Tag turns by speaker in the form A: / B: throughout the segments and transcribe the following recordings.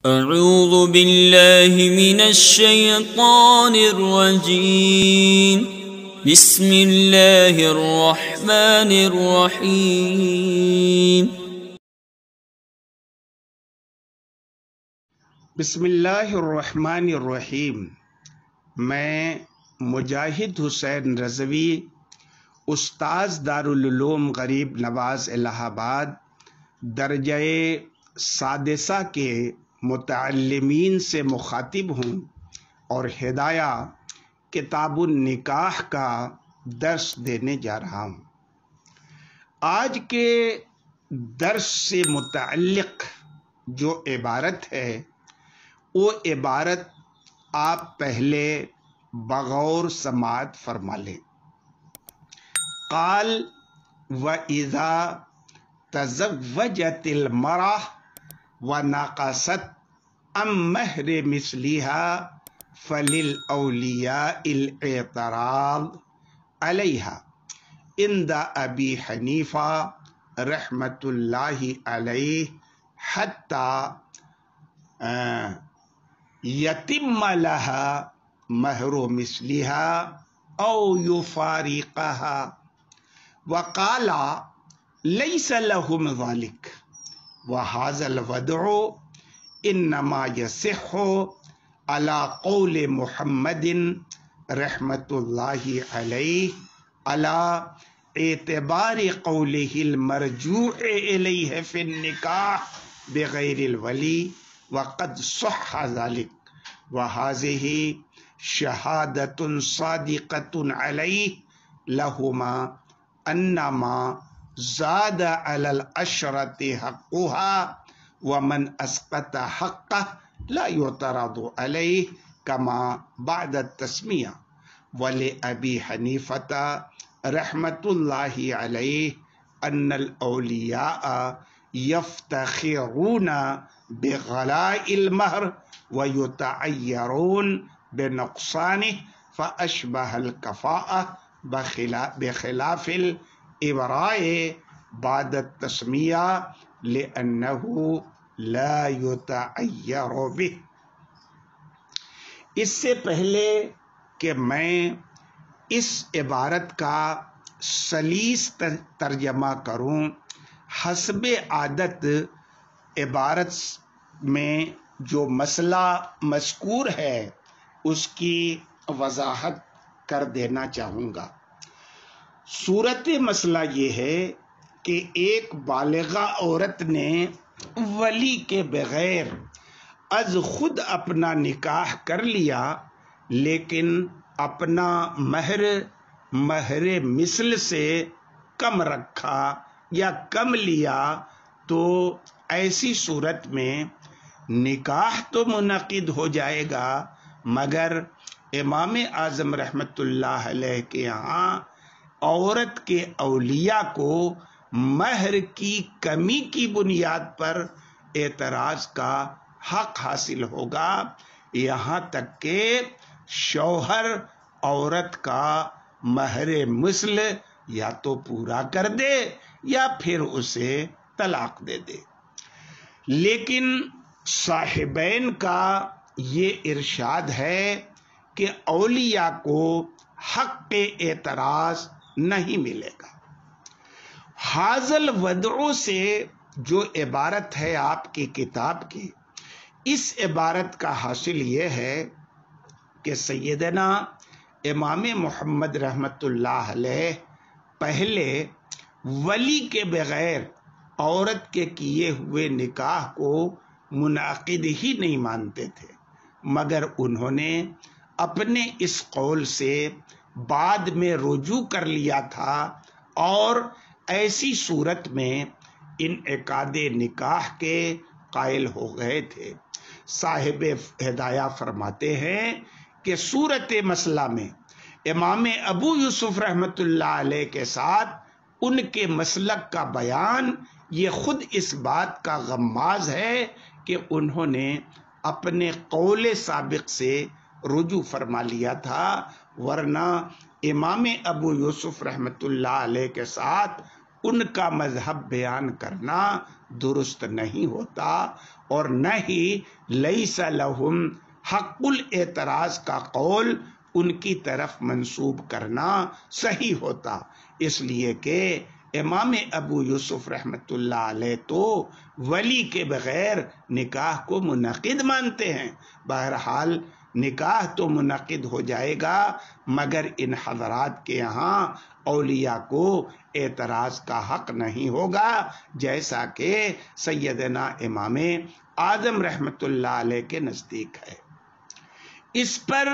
A: اعوذ باللہ من الشیطان الرجیم بسم اللہ الرحمن الرحیم
B: بسم اللہ الرحمن الرحیم۔ میں مجاہد حسین رضوی، استاذ دارالعلوم غریب نواز الہ آباد، درجہ سادسہ کے متعلمین سے مخاطب ہوں اور ہدایہ کتاب النکاح کا درس دینے جا رہا ہوں۔ آج کے درس سے متعلق جو عبارت ہے وہ عبارت آپ پہلے بغور سماعت فرما لیں۔ قال وَإِذَا تَزَوَّجَتِ الْمَرْأَةُ وَنَقَصَتْ عَن مَهْرِ مِثْلِهَا فَلِلْأَوْلِيَاءِ الْاعْتِرَاضُ عَلَيْهَا عند أبي حنيفة رحمة الله عليه حتى يتم لها مهر مثلها أو يفارقها، وقال ليس لهم ذلك، وهذا الوضع إنما يصح على قول محمد رحمة الله عليه على اعتبار قوله المرجوع إليه في النكاح بغير الولي، وقد صح ذلك، وهذه شهادة صادقة عليه لهما أنما زاد على العشرة حقها، ومن أسقط حقه لا يعترض عليه كما بعد التسمية، ولأبي حنيفة رحمة الله عليه أن الأولياء يفتخرون بغلاء المهر ويتعيرون بنقصانه، فأشبه الكفاءة بخلاف الإبراء بعد التسمية لأنه لا يتعير به۔ اس سے پہلے کہ میں اس عبارت کا سلیس ترجمہ کروں، حسب عادت عبارت میں جو مسئلہ مذکور ہے اس کی وضاحت کر دینا چاہوں گا۔ صورت مسئلہ یہ ہے کہ ایک بالغہ عورت نے ولی کے بغیر از خود اپنا نکاح کر لیا، لیکن اپنا مہر مثل سے کم رکھا یا کم لیا، تو ایسی صورت میں نکاح تو منعقد ہو جائے گا، مگر امام اعظم رحمۃ اللہ علیہ کے یہاں عورت کے اولیاء کو مہر کی کمی کی بنیاد پر اعتراض کا حق حاصل ہوگا، یہاں تک کہ شوہر عورت کا مہر مثل یا تو پورا کر دے یا پھر اسے طلاق دے دے۔ لیکن صاحبین کا یہ ارشاد ہے کہ اولیاء کو حق اعتراض نہیں ملے گا۔ حاصل وضعوں سے جو عبارت ہے آپ کی کتاب کی، اس عبارت کا حاصل یہ ہے کہ سیدنا امام محمد رحمۃ اللہ علیہ پہلے ولی کے بغیر عورت کے کیے ہوئے نکاح کو منعقد ہی نہیں مانتے تھے، مگر انہوں نے اپنے اس قول سے بعد میں رجوع کر لیا تھا اور ایسی صورت میں انعقاد نکاح کے قائل ہو گئے تھے۔ صاحب ہدایہ فرماتے ہیں کہ صورت مسئلہ میں امام ابو یوسف رحمۃ اللہ علیہ کے ساتھ ان کے مسلک کا بیان یہ خود اس بات کا غماز ہے کہ انہوں نے اپنے قول سابق سے رجوع فرما لیا تھا، ورنہ امام ابو یوسف رحمۃ اللہ علیہ کے ساتھ ان کا مذہب بیان کرنا درست نہیں ہوتا، اور نہ ہی لیس لہم حق الاعتراض کا قول ان کی طرف منسوب کرنا صحیح ہوتا، اس لیے کہ امام ابو یوسف رحمۃ اللہ علیہ تو ولی کے بغیر نکاح کو منعقد مانتے ہیں۔ بہرحال نکاح تو منعقد ہو جائے گا، مگر ان حضرات کے یہاں اولیاء کو اعتراض کا حق نہیں ہوگا، جیسا کہ سیدنا امام اعظم رحمۃ اللہ علیہ کے نزدیک ہے۔ اس پر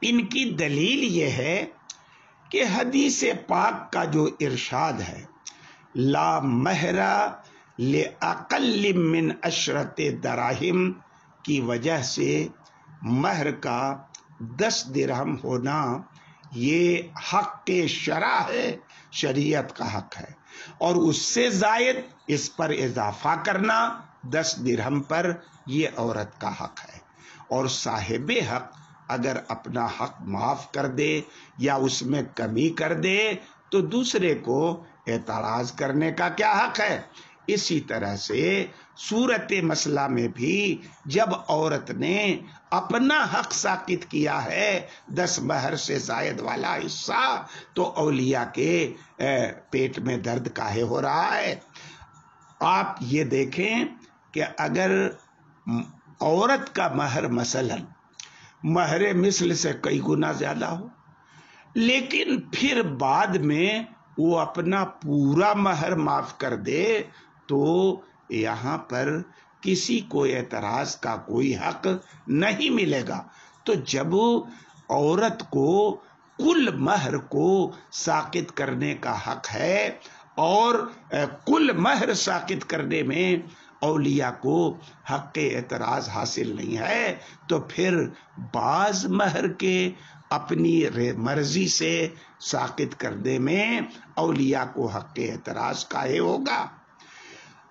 B: ان کی دلیل یہ ہے کہ حدیث پاک کا جو ارشاد ہے، لا مہر لاقل من 10 دراہم کی وجہ سے مہر کا 10 درہم ہونا یہ حق شرع ہے، شریعت کا حق ہے، اور اس سے زائد اس پر اضافہ کرنا 10 درہم پر یہ عورت کا حق ہے۔ اور صاحب حق اگر اپنا حق معاف کر دے یا اس میں کمی کر دے تو دوسرے کو اعتراض کرنے کا کیا حق ہے؟ اسی طرح سے صورت مسئلہ میں بھی جب عورت نے اپنا حق ساقط کیا ہے 10 مہر سے زائد والا حصہ، تو اولیاء کے پیٹ میں درد کاہے ہو رہا ہے؟ آپ یہ دیکھیں کہ اگر عورت کا مہر مثلا مہر مثل سے کئی گنا زیادہ ہو، لیکن پھر بعد میں وہ اپنا پورا مہر معاف کر دے، تو یہاں پر کسی کو اعتراض کا کوئی حق نہیں ملے گا۔ تو جب عورت کو کل مہر کو ساقط کرنے کا حق ہے اور کل مہر ساقط کرنے میں اولیاء کو حق اعتراض حاصل نہیں ہے، تو پھر بعض مہر کے اپنی مرضی سے ساقط کرنے میں اولیاء کو حق اعتراض کاہے ہوگا؟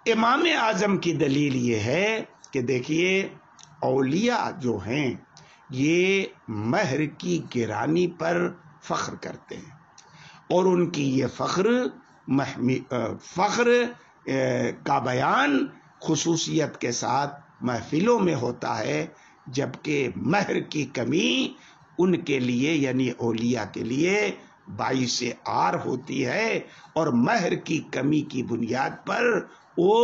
B: امام اعظم کی دلیل یہ ہے کہ دیکھیے اولیاء جو ہیں یہ مہر کی گرانی پر فخر کرتے ہیں، اور ان کی یہ فخر کا بیان خصوصیت کے ساتھ محفلوں میں ہوتا ہے، جبکہ مہر کی کمی ان کے لیے یعنی اولیاء کے لیے باعث عار ہوتی ہے، اور مہر کی کمی کی بنیاد پر وہ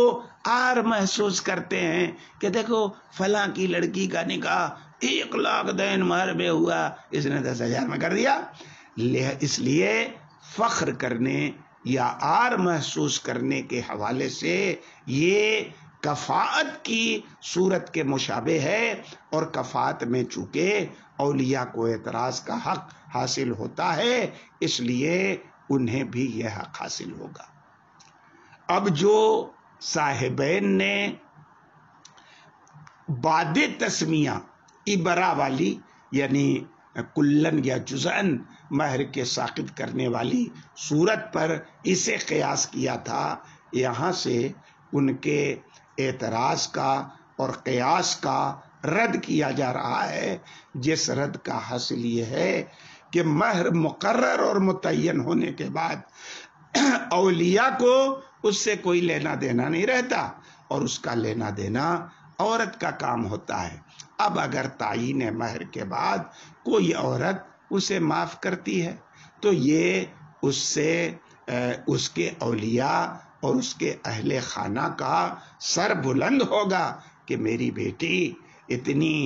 B: عار محسوس کرتے ہیں کہ دیکھو فلاں کی لڑکی کا نکاح 1 لاکھ دین مہر میں ہوا، اس نے 10,000 میں کر دیا۔ اس لیے فخر کرنے یا عار محسوس کرنے کے حوالے سے یہ کفاعت کی صورت کے مشابہ ہے، اور کفاعت میں چونکہ اولیاء کو اعتراض کا حق حاصل ہوتا ہے، اس لیے انہیں بھی یہ حق حاصل ہوگا۔ اب جو صاحبین نے بعد تسمیہ ابرا والی یعنی کلن یا جزءن مہر کے ساقط کرنے والی صورت پر اسے قیاس کیا تھا، یہاں سے ان کے اعتراض کا اور قیاس کا رد کیا جا رہا ہے، جس رد کا حاصل یہ ہے کہ مہر مقرر اور متعین ہونے کے بعد اولیاء کو اس سے کوئی لینا دینا نہیں رہتا، اور اس کا لینا دینا عورت کا کام ہوتا ہے۔ اب اگر تعین مہر کے بعد کوئی عورت اسے معاف کرتی ہے تو یہ اس سے اس کے اولیاء اور اس کے اہل خانہ کا سر بلند ہوگا کہ میری بیٹی اتنی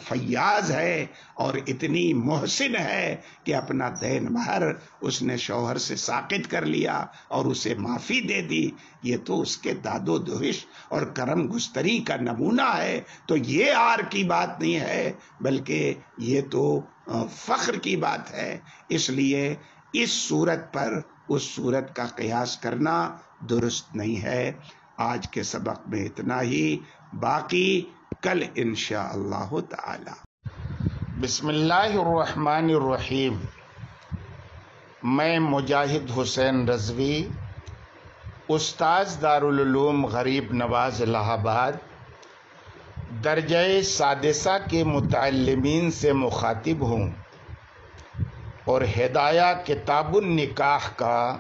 B: فیاض ہے اور اتنی محسن ہے کہ اپنا دین مہر اس نے شوہر سے ساقط کر لیا اور اسے معافی دے دی۔ یہ تو اس کے داد و دہش اور کرم گستری کا نمونہ ہے، تو یہ عار کی بات نہیں ہے بلکہ یہ تو فخر کی بات ہے۔ اس لیے اس صورت پر اس صورت کا قیاس کرنا درست نہیں ہے۔ آج کے سبق میں اتنا ہی، باقی کل انشاءاللہ تعالی۔ بسم اللہ الرحمن الرحیم۔ میں مجاہد حسین رضوی، استاذ دارالعلوم غریب نواز الہ آباد، درجہ سادسہ کے متعلمین سے مخاطب ہوں اور ہدایہ کتاب النکاح کا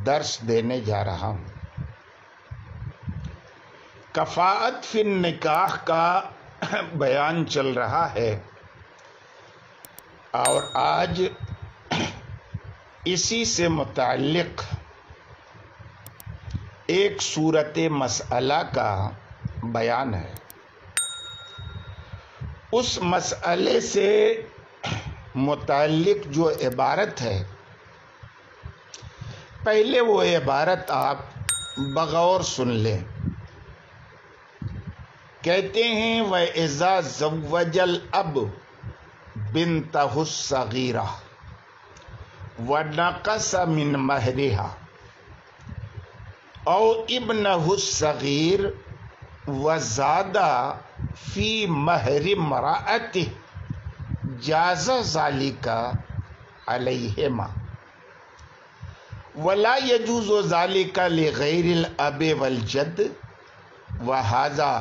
B: درس دینے جا رہا ہوں۔ کفاءت فی النکاح کا بیان چل رہا ہے، اور آج اسی سے متعلق ایک صورت مسئلہ کا بیان ہے۔ اس مسئلے سے متعلق جو عبارت ہے، پہلے وہ عبارت آپ بغور سن لیں۔ کہتے ہیں وَإِذَا زَوَّجَ الْأَبُ بِنْتَهُ الصَّغِيرَةَ وَنَقَصَ مِنْ مَهْرِهَا أَوْ ابْنَهُ الصَّغِيرَ وَزَادَ فِي مَهْرِ امْرَأَتِهِ جَازَ ذَلِكَ عَلَيْهِمَا وَلَا يَجُوزُ ذَلِكَ لِغَيْرِ الْأَبِ وَالْجَدِّ وَهَذَا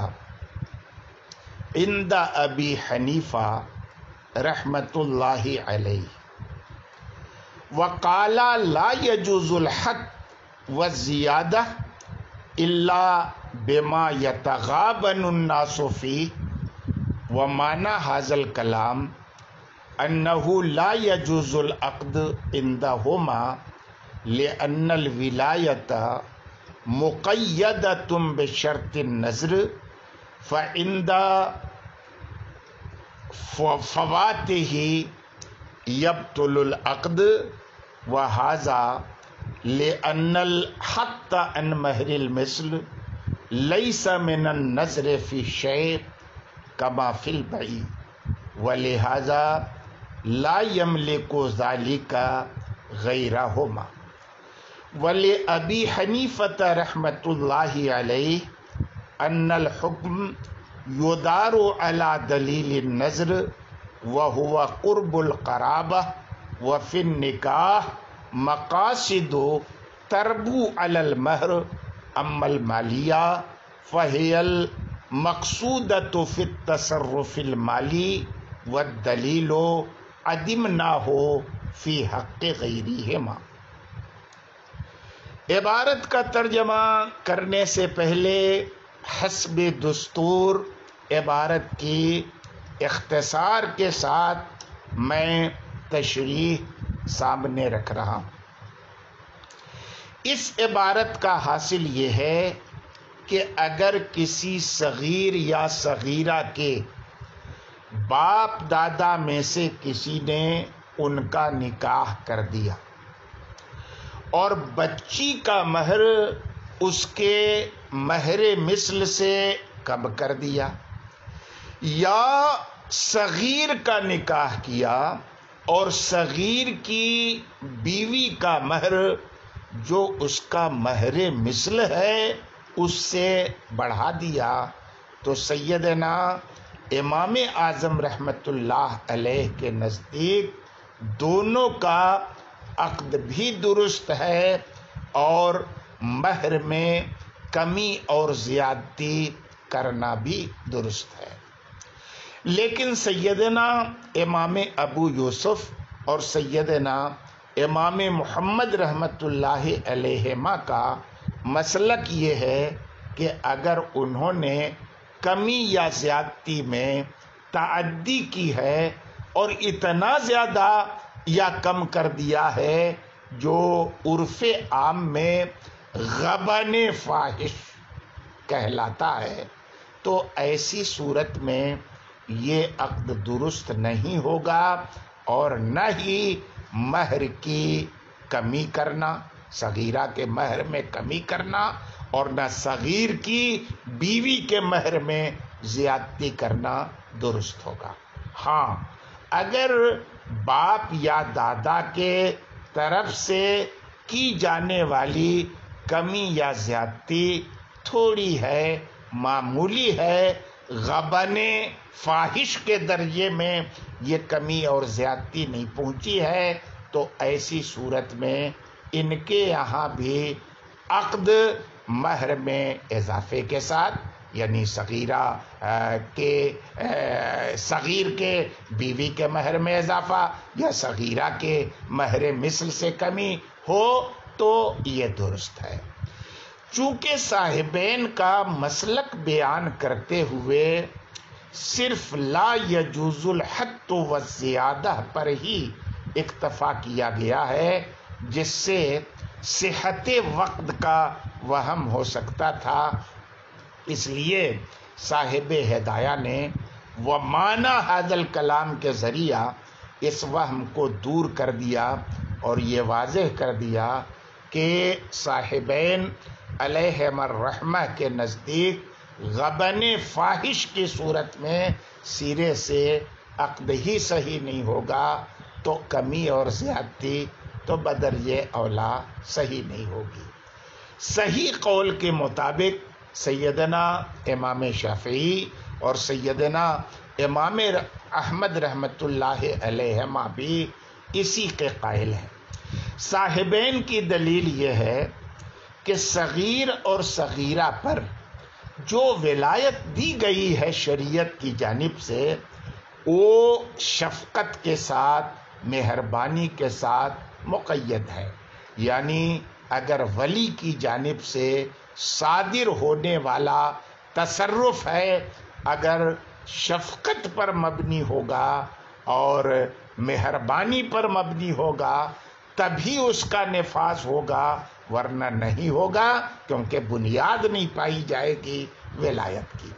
B: عند ابی حنیفہ رحمۃ اللہ علیہ، وقال لا يجوز الحد والزیادہ الا بما يتغابن الناس فيه، ومعنى هذا الكلام انه لا يجوز العقد عندهما لان الولاية مقيدة بشرط النظر فعند فواته يبطل العقد، وهذا لأن الحق عن مهر المثل ليس من النظر في شيء كما في البيع، ولهذا لا يملك ذلك غيرهما۔ ولأبي حنيفة رحمة الله عليه ان الحکم یدار على دلیل النظر وهو قرب القرابہ، وفي النکاح مقاصد تربو على المہر، اما المالیہ فهي المقصودة في التصرف المالی والدلیل عدمناه في حق غیرہما۔ عبارت کا ترجمہ کرنے سے پہلے حسب دستور عبارت کی اختصار کے ساتھ میں تشریح سامنے رکھ رہا ہوں۔ اس عبارت کا حاصل یہ ہے کہ اگر کسی صغیر یا صغیرہ کے باپ دادا میں سے کسی نے ان کا نکاح کر دیا اور بچی کا مہر اس کے مہر مثل سے کم کر دیا، یا صغیر کا نکاح کیا اور صغیر کی بیوی کا مہر جو اس کا مہر مثل ہے اس سے بڑھا دیا، تو سیدنا امام اعظم رحمۃ اللہ علیہ کے نزدیک دونوں کا عقد بھی درست ہے اور مہر میں کمی اور زیادتی کرنا بھی درست ہے۔ لیکن سیدنا امام ابو یوسف اور سیدنا امام محمد رحمۃ اللہ علیہما کا مسلک یہ ہے کہ اگر انہوں نے کمی یا زیادتی میں تعدی کی ہے اور اتنا زیادہ یا کم کر دیا ہے جو عرف عام میں غبن فاحش کہلاتا ہے، تو ایسی صورت میں یہ عقد درست نہیں ہوگا، اور نہ ہی مہر کی کمی کرنا، صغیرہ کے مہر میں کمی کرنا، اور نہ صغیر کی بیوی کے مہر میں زیادتی کرنا درست ہوگا۔ ہاں، اگر باپ یا دادا کے طرف سے کی جانے والی کمی یا زیادتی تھوڑی ہے، معمولی ہے، غبن فاحش کے درجے میں یہ کمی اور زیادتی نہیں پہنچی ہے، تو ایسی صورت میں ان کے یہاں بھی عقد مہر میں اضافے کے ساتھ، یعنی صغیر کے بیوی کے مہر میں اضافہ یا صغیرہ کے مہر مثل سے کمی ہو تو یہ درست ہے۔ چونکہ صاحبین کا مسلک بیان کرتے ہوئے صرف لا یجوز الحد والزیادہ پر ہی اکتفا کیا گیا ہے، جس سے صحت وقت کا وہم ہو سکتا تھا، اس لیے صاحب ہدایہ نے ومعنی ھذا الکلام کے ذریعہ اس وہم کو دور کر دیا اور یہ واضح کر دیا کہ صاحبین علیہم الرحمہ کے نزدیک غبن فاحش کی صورت میں سرے سے عقد ہی صحیح نہیں ہوگا، تو کمی اور زیادتی تو بدرجہ اولا صحیح نہیں ہوگی۔ صحیح قول کے مطابق سیدنا امام شافعی اور سیدنا امام احمد رحمۃ اللہ علیہما بھی اسی کے قائل ہیں۔ صاحبین کی دلیل یہ ہے کہ صغیر اور صغیرہ پر جو ولایت دی گئی ہے شریعت کی جانب سے، وہ شفقت کے ساتھ، مہربانی کے ساتھ مقید ہے، یعنی اگر ولی کی جانب سے صادر ہونے والا تصرف ہے، اگر شفقت پر مبنی ہوگا اور مہربانی پر مبنی ہوگا تبھی اس کا نفاذ ہوگا، ورنہ نہیں ہوگا، کیونکہ بنیاد نہیں پائی جائے گی ولایت کی۔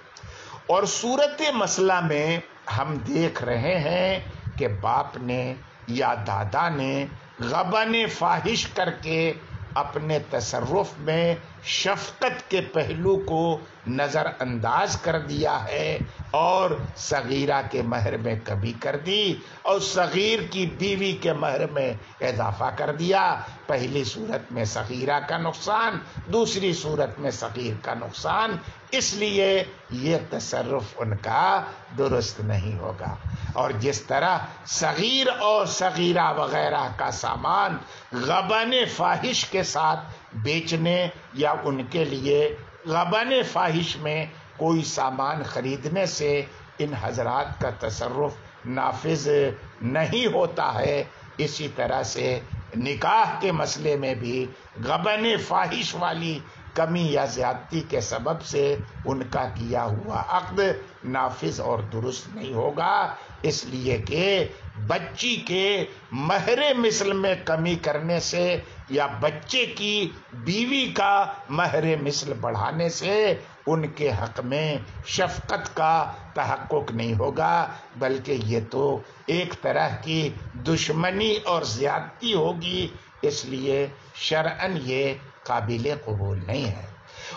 B: اور صورت مسئلہ میں ہم دیکھ رہے ہیں کہ باپ نے یا دادا نے غبن فاحش کر کے اپنے تصرف میں شفقت کے پہلو کو نظر انداز کر دیا ہے اور صغیرہ کے مہر میں کمی کر دی اور صغیر کی بیوی کے مہر میں اضافہ کر دیا۔ پہلی صورت میں صغیرہ کا نقصان، دوسری صورت میں صغیر کا نقصان، اس لیے یہ تصرف ان کا درست نہیں ہوگا۔ اور جس طرح صغیر اور صغیرہ وغیرہ کا سامان غبن فاحش کے ساتھ بیچنے یا ان کے لیے غبن فاحش میں کوئی سامان خریدنے سے ان حضرات کا تصرف نافذ نہیں ہوتا ہے، اسی طرح سے نکاح کے مسئلے میں بھی غبن فاحش والی کمی یا زیادتی کے سبب سے ان کا کیا ہوا عقد نافذ اور درست نہیں ہوگا، اس لیے کہ بچی کے مہر مثل میں کمی کرنے سے یا بچے کی بیوی کا مہر مثل بڑھانے سے ان کے حق میں شفقت کا تحقق نہیں ہوگا، بلکہ یہ تو ایک طرح کی دشمنی اور زیادتی ہوگی، اس لیے شرعاً یہ قابل قبول نہیں ہے۔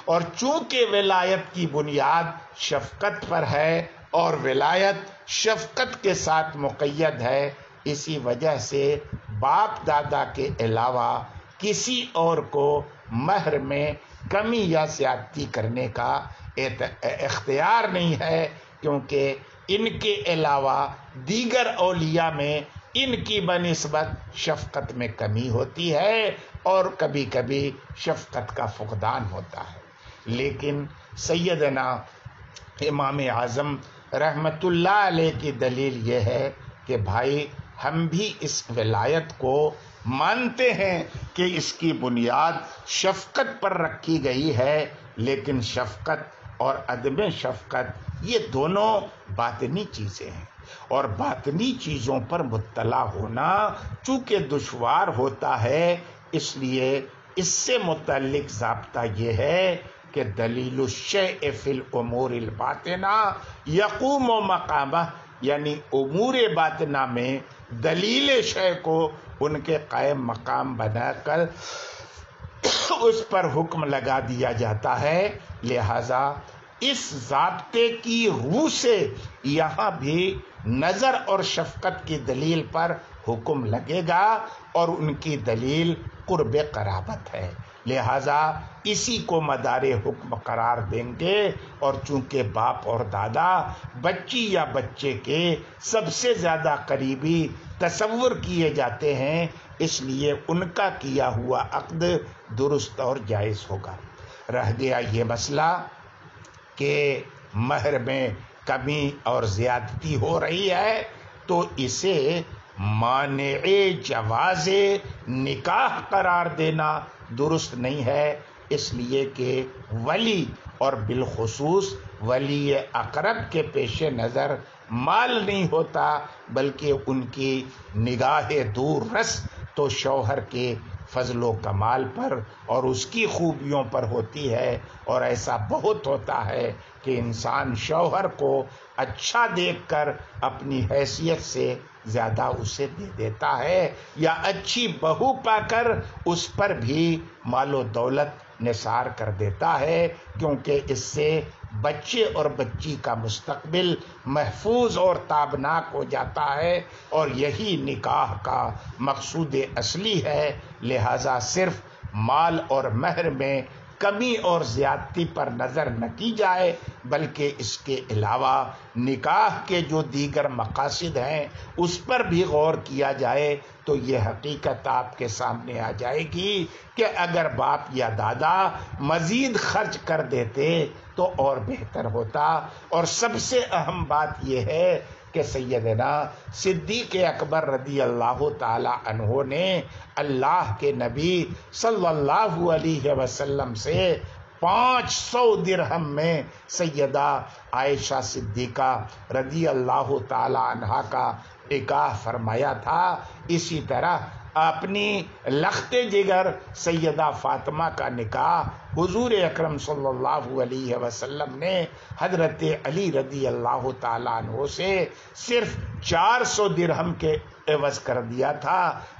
B: اور چونکہ ولایت کی بنیاد شفقت پر ہے اور ولایت شفقت کے ساتھ مقید ہے، اسی وجہ سے باپ دادا کے علاوہ کسی اور کو مہر میں کمی یا زیادتی کرنے کا اختیار نہیں ہے، کیونکہ ان کے علاوہ دیگر اولیاء میں ان کی بنسبت شفقت میں کمی ہوتی ہے اور کبھی کبھی شفقت کا فقدان ہوتا ہے۔ لیکن سیدنا امام اعظم رحمت اللہ علیہ کی دلیل یہ ہے کہ بھائی ہم بھی اس ولایت کو مانتے ہیں کہ اس کی بنیاد شفقت پر رکھی گئی ہے، لیکن شفقت اور عدم شفقت یہ دونوں باطنی چیزیں ہیں، اور باطنی چیزوں پر مطلع ہونا چونکہ دشوار ہوتا ہے، اس لیے اس سے متعلق ضابطہ یہ ہے کہ دلیل الشیء فی الامور الباطنہ یقوم مقامہ، یعنی امور باطنہ میں دلیل شیء کو ان کے قائم مقام بنا کر اس پر حکم لگا دیا جاتا ہے۔ لہذا اس ضابطے کی روح سے یہاں بھی نظر اور شفقت کی دلیل پر حکم لگے گا، اور ان کی دلیل قرب قرابت ہے، لہذا اسی کو مدار حکم قرار دیں گے۔ اور چونکہ باپ اور دادا بچی یا بچے کے سب سے زیادہ قریبی تصور کیے جاتے ہیں، اس لیے ان کا کیا ہوا عقد درست اور جائز ہوگا۔ رہ گیا یہ مسئلہ کہ مہر میں کمی اور زیادتی ہو رہی ہے، تو اسے مانع جواز نکاح قرار دینا درست نہیں ہے، اس لیے کہ ولی اور بالخصوص ولی اقرب کے پیش نظر مال نہیں ہوتا، بلکہ ان کی نگاہ دور رس تو شوہر کے فضل و کمال پر اور اس کی خوبیوں پر ہوتی ہے۔ اور ایسا بہت ہوتا ہے کہ انسان شوہر کو اچھا دیکھ کر اپنی حیثیت سے زیادہ اسے دے دیتا ہے، یا اچھی بہو پا کر اس پر بھی مال و دولت نثار کر دیتا ہے، کیونکہ اس سے بچے اور بچی کا مستقبل محفوظ اور تابناک ہو جاتا ہے، اور یہی نکاح کا مقصود اصلی ہے۔ لہذا صرف مال اور مہر میں کمی اور زیادتی پر نظر نہ کی جائے، بلکہ اس کے علاوہ نکاح کے جو دیگر مقاصد ہیں اس پر بھی غور کیا جائے، تو یہ حقیقت آپ کے سامنے آ جائے گی کہ اگر باپ یا دادا مزید خرچ کر دیتے تو اور بہتر ہوتا۔ اور سب سے اہم بات یہ ہے کہ سیدنا صدیق اکبر رضی اللہ تعالی عنہ نے اللہ کے نبی صلی اللہ علیہ وسلم سے 500 درہم میں سیدہ عائشہ صدیقہ رضی اللہ تعالی عنہا کا نکاح فرمایا تھا۔ اسی طرح اپنی لخت جگر سیدہ فاطمہ کا نکاح حضور اکرم صلی اللہ علیہ وسلم نے حضرت علی رضی اللہ تعالیٰ عنہ سے صرف 400 درہم کے عوض کر دیا تھا۔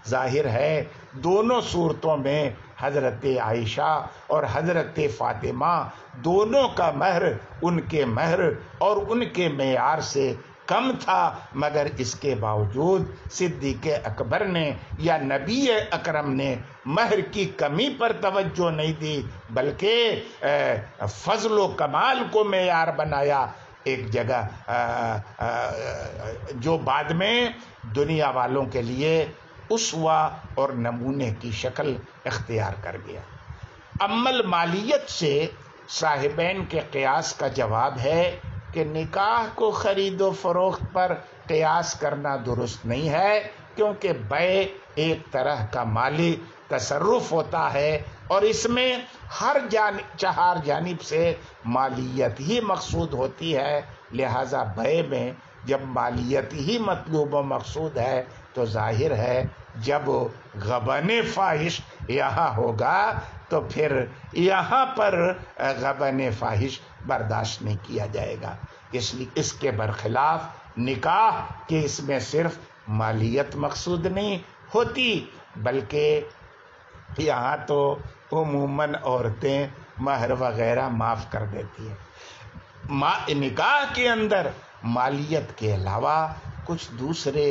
B: ظاہر ہے دونوں صورتوں میں حضرت عائشہ اور حضرت فاطمہ دونوں کا مہر ان کے مہر اور ان کے معیار سے کم تھا، مگر اس کے باوجود صدیق اکبر نے یا نبی اکرم نے مہر کی کمی پر توجہ نہیں دی، بلکہ فضل و کمال کو معیار بنایا۔ ایک جگہ جو بعد میں دنیا والوں کے لیے اسوہ اور نمونے کی شکل اختیار کر گیا۔ عمل مالیت سے صاحبین کے قیاس کا جواب ہے کہ نکاح کو خرید و فروخت پر قیاس کرنا درست نہیں ہے، کیونکہ بیع ایک طرح کا مالی تصرف ہوتا ہے اور اس میں ہر چہار جانب سے مالیت ہی مقصود ہوتی ہے۔ لہذا بیع میں جب مالیت ہی مطلوب و مقصود ہے تو ظاہر ہے جب غبن فاحش یہاں ہوگا تو پھر یہاں پر غبن فاحش برداشت نہیں کیا جائے گا۔ اس لیے اس کے برخلاف نکاح کے اس میں صرف مالیت مقصود نہیں ہوتی، بلکہ یہاں تو عموماً عورتیں مہر وغیرہ معاف کر دیتی ہیں۔ نکاح کے اندر مالیت کے علاوہ کچھ دوسرے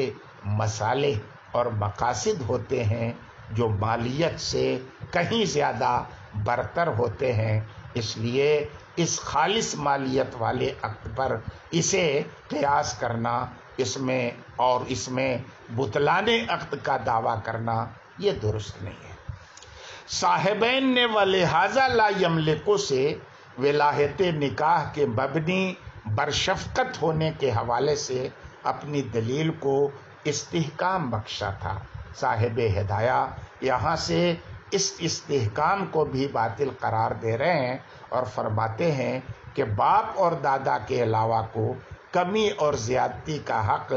B: مصالح اور مقاصد ہوتے ہیں جو مالیت سے کہیں زیادہ برتر ہوتے ہیں، اس لیے اس خالص مالیت والے عقد پر اسے قیاس کرنا اس میں بطلان عقد کا دعویٰ کرنا یہ درست نہیں ہے۔ صاحبین نے ولہذا لا یملکو سے ولایت نکاح کے مبنی برشفقت ہونے کے حوالے سے اپنی دلیل کو استحکام بخشا تھا۔ صاحب ہدایہ یہاں سے اس استحکام کو بھی باطل قرار دے رہے ہیں اور فرماتے ہیں کہ باپ اور دادا کے علاوہ کو کمی اور زیادتی کا حق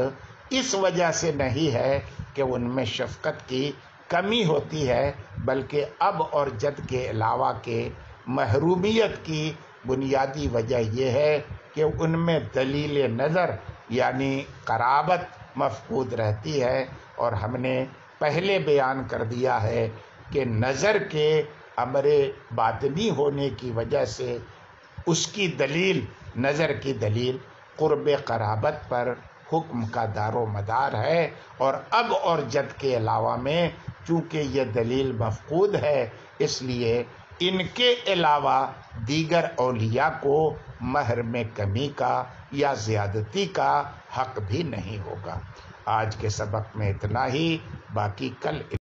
B: اس وجہ سے نہیں ہے کہ ان میں شفقت کی کمی ہوتی ہے، بلکہ اب اور جد کے علاوہ کے محرومیت کی بنیادی وجہ یہ ہے کہ ان میں دلیل نظر یعنی قرابت مفقود رہتی ہے، اور ہم نے پہلے بیان کر دیا ہے کہ نظر کے امر باطنی ہونے کی وجہ سے اس کی دلیل، نظر کی دلیل قرب قرابت پر حکم کا دار و مدار ہے، اور اب اور جد کے علاوہ میں چونکہ یہ دلیل مفقود ہے، اس لیے ان کے علاوہ دیگر اولیاء کو مہر میں کمی کا یا زیادتی کا حق بھی نہیں ہوگا۔ آج کے سبق میں اتنا ہی، باقی کل